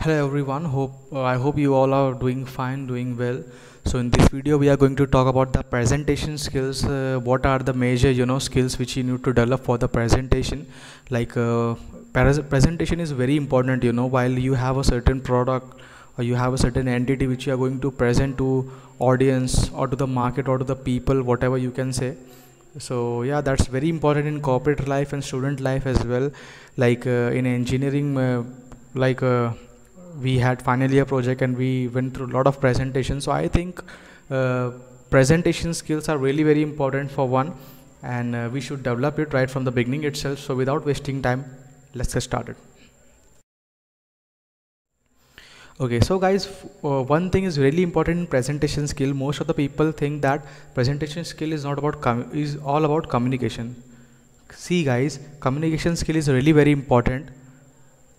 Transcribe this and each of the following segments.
Hello everyone, I hope you all are doing fine, doing well. So in this video we are going to talk about the presentation skills. What are the major skills which you need to develop for the presentation? Like presentation is very important, while you have a certain product or you have a certain entity which you are going to present to audience or to the market or to the people, whatever you can say. So yeah, that's very important in corporate life and student life as well. Like in engineering, we had final year project and we went through a lot of presentations. So I think presentation skills are really very important for one, and we should develop it right from the beginning itself. So without wasting time, let's get started. Okay, so guys, one thing is really important in presentation skill. Most of the people think that presentation skill is not about is all about communication. See guys, communication skill is really very important.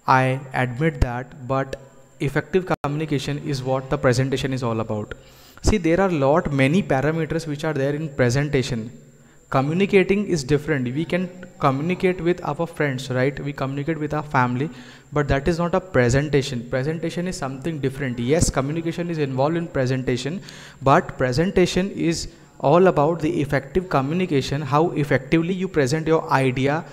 I admit that, but effective communication is what the presentation is all about. See, there are many parameters which are there in presentation. Communicating is different. We can communicate with our friends, right? We communicate with our family, but that is not a presentation. Presentation is something different. Yes, communication is involved in presentation, but presentation is all about the effective communication, how effectively you present your idea,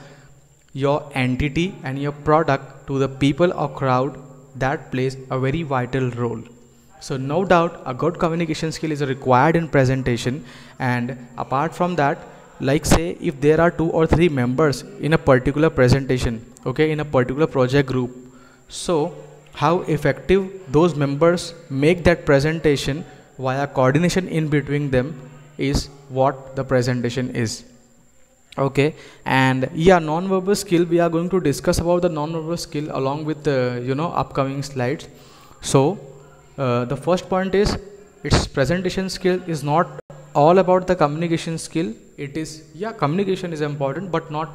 your entity and your product to the people or crowd. That plays a very vital role. So no doubt a good communication skill is required in presentation. And apart from that, like say if there are 2 or 3 members in a particular presentation, okay, in a particular project group, so how effective those members make that presentation via coordination in between them is what the presentation is. Okay, and yeah, non-verbal skill, we are going to discuss about the non-verbal skill along with the upcoming slides. So the first point is, its presentation skill is not all about the communication skill. It is, yeah, communication is important, but not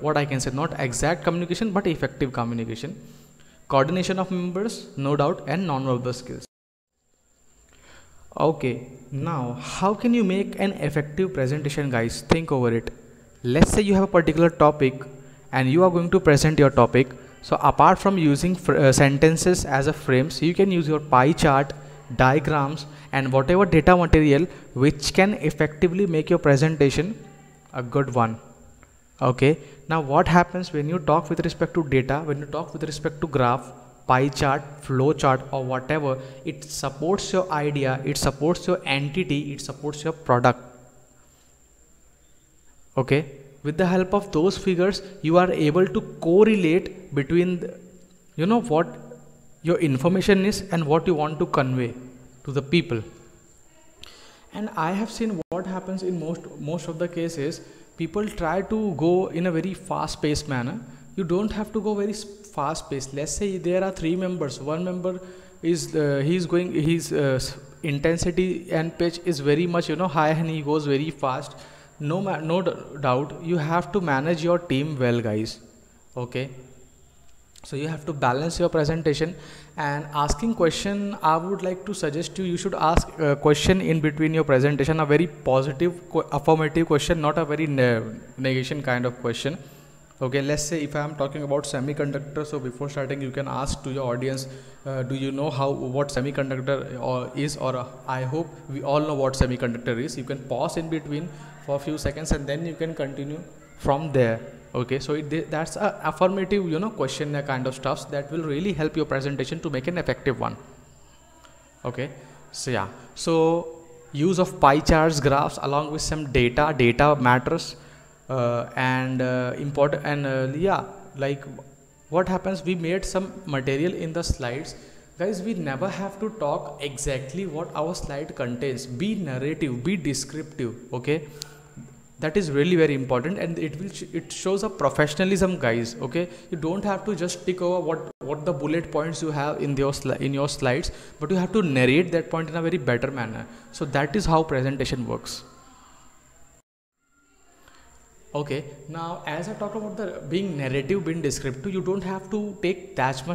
what I can say, not exact communication, but effective communication, coordination of members, no doubt, and non-verbal skills. Okay, now how can you make an effective presentation, guys? Think over it. Let's say you have a particular topic and you are going to present your topic. So apart from using sentences as a frames, you can use your pie chart, diagrams and whatever data material which can effectively make your presentation a good one. Okay, now what happens when you talk with respect to data, when you talk with respect to graph, pie chart, flow chart or whatever, it supports your idea, it supports your entity, it supports your product. Okay, with the help of those figures you are able to correlate between what your information is and what you want to convey to the people. And I have seen what happens in most of the cases, people try to go in a very fast paced manner. You don't have to go very fast paced. Let's say there are 3 members, one member is his intensity and pitch is very much high and he goes very fast. No doubt you have to manage your team well, guys. Okay, so you have to balance your presentation. And asking question, I would like to suggest you should ask a question in between your presentation, a very positive affirmative question, not a very negation kind of question. Okay, let's say if I am talking about semiconductor, so before starting you can ask to your audience, do you know what semiconductor is, or I hope we all know what semiconductor is. You can pause in between for a few seconds and then you can continue from there. Okay, so that's a affirmative question kind of stuff that will really help your presentation to make an effective one. Okay, so yeah, so use of pie charts, graphs along with some data matters. Important, and yeah, like what happens, we made some material in the slides, guys. We never have to talk exactly what our slide contains. Be narrative, be descriptive. Okay, that is really very important, and it shows a professionalism, guys. Okay, you don't have to just tick over what the bullet points you have in your slides, but you have to narrate that point in a very better manner. So that is how presentation works. Okay, now as I talk about the being narrative, being descriptive, you don't have to take that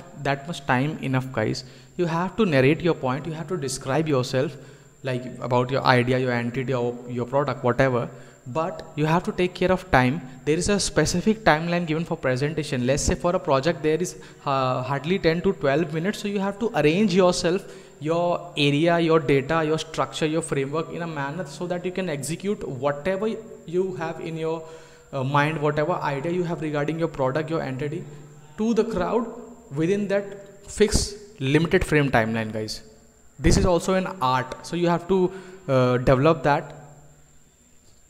much time enough, guys. You have to narrate your point, you have to describe yourself, like about your idea, your entity or your product, whatever. but you have to take care of time. There is a specific timeline given for presentation. Let's say for a project there is hardly 10 to 12 minutes, so you have to arrange yourself, your area, your data, your structure, your framework in a manner so that you can execute whatever you have in your mind, whatever idea you have regarding your product, your entity, to the crowd within that fixed limited frame timeline, guys. This is also an art, so you have to develop that.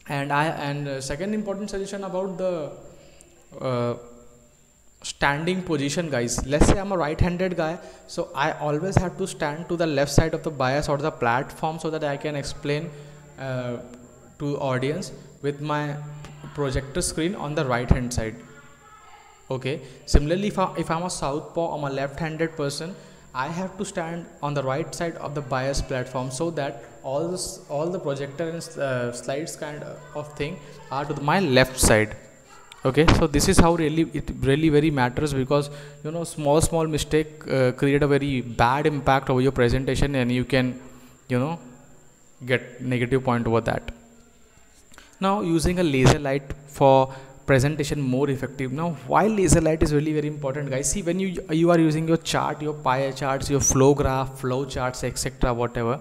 And second important suggestion about the standing position, guys. Let's say I'm a right-handed guy, so I always have to stand to the left side of the bias or the platform so that I can explain to audience with my projector screen on the right hand side. Okay, similarly if I'm a southpaw, I'm a left-handed person, I have to stand on the right side of the bias platform so that all the projector and slides kind of thing are to my left side. Okay, so this is how it really very matters, because you know, small mistake create a very bad impact over your presentation, and you can, you know, get negative point over that. Now, using a laser light for presentation more effective. Now, why laser light is really very important, guys? See, when you are using your chart, your pie charts, your flow graph, flow charts, etc., whatever,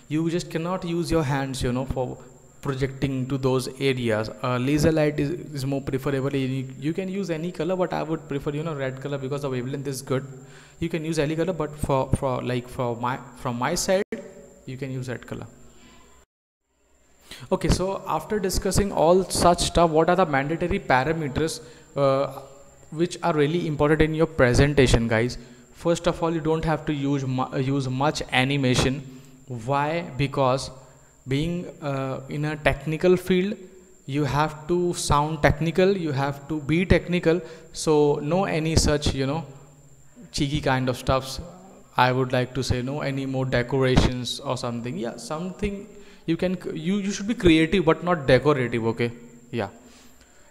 you just cannot use your hands, you know, for projecting to those areas. Laser light is more preferable. You can use any color, but I would prefer, you know, red color because the wavelength is good. You can use any color, but from my side, you can use red color. Okay, so after discussing all such stuff, what are the mandatory parameters which are really important in your presentation, guys? First of all, you don't have to use much animation. Why? Because being in a technical field, you have to sound technical, you have to be technical, so no any such, you know, cheeky kind of stuffs. I would like to say no any more decorations or something. Yeah, something you can, you should be creative but not decorative. Okay, yeah.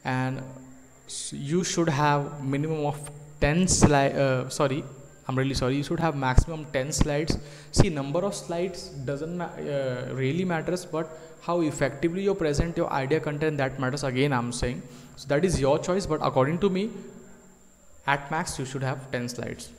And you should have minimum of 10 slides. I'm really sorry, you should have maximum 10 slides. See, number of slides doesn't really matters, but how effectively you present your idea content, that matters. Again, I'm saying, so that is your choice, but according to me, at max you should have 10 slides.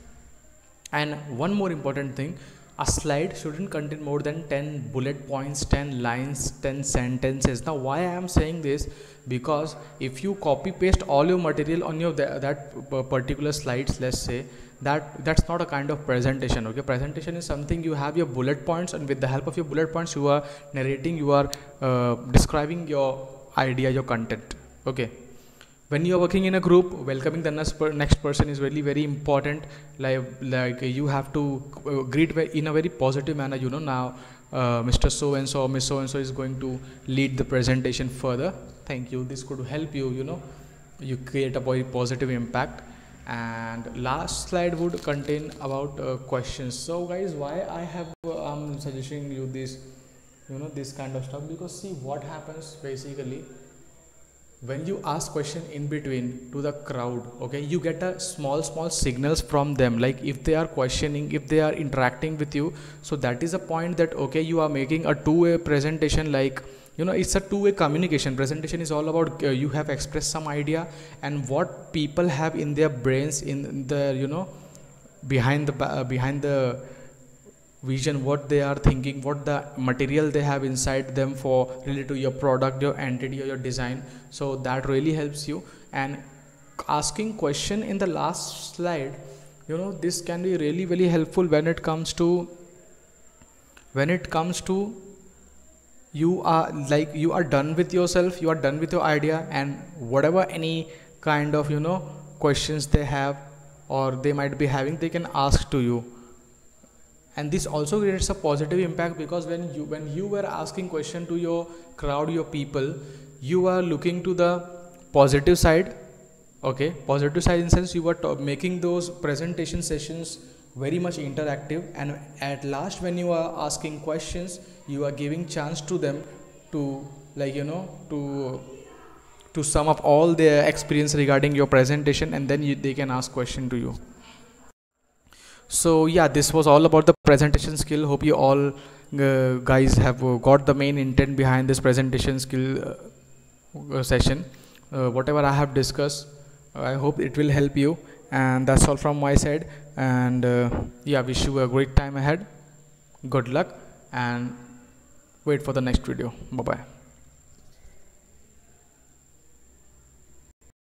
And one more important thing, a slide shouldn't contain more than 10 bullet points, 10 lines, 10 sentences. Now, why I am saying this? Because if you copy paste all your material on your that particular slides, let's say, that's not a kind of presentation. Okay, presentation is something you have your bullet points, and with the help of your bullet points you are narrating, you are describing your idea, your content. Okay, when you are working in a group, welcoming the next person is really very important. Like you have to greet in a very positive manner. You know, now Mr. So and so or Miss So and so is going to lead the presentation further. Thank you. This could help you, you know, you create a very positive impact. And last slide would contain about questions. So guys, why I have I'm suggesting you this, you know, this kind of stuff, because see what happens basically when you ask question in between to the crowd. Okay, you get a small signals from them, like if they are questioning, if they are interacting with you. So that is a point that okay, you are making a two-way presentation. Like, you know, it's a two-way communication. Presentation is all about you have expressed some idea, and what people have in their brains, in the, you know, behind the vision, what they are thinking, what the material they have inside them for related to your product, your entity, or your design. So that really helps you. And asking question in the last slide, you know, this can be really very helpful when it comes to you are done with yourself, you are done with your idea, and whatever any kind of, you know, questions they have or they might be having, they can ask to you. And this also creates a positive impact, because when you were asking question to your crowd, your people, you are looking to the positive side. Okay, positive side in sense you were making those presentation sessions very much interactive, and at last when you are asking questions, you are giving chance to them to, like, you know, to sum up all their experience regarding your presentation, and then they can ask question to you. So yeah, this was all about the presentation skill. Hope you all guys have got the main intent behind this presentation skill session. Whatever I have discussed, I hope it will help you, and that's all from my side. And yeah, wish you a great time ahead. Good luck, and wait for the next video. Bye bye.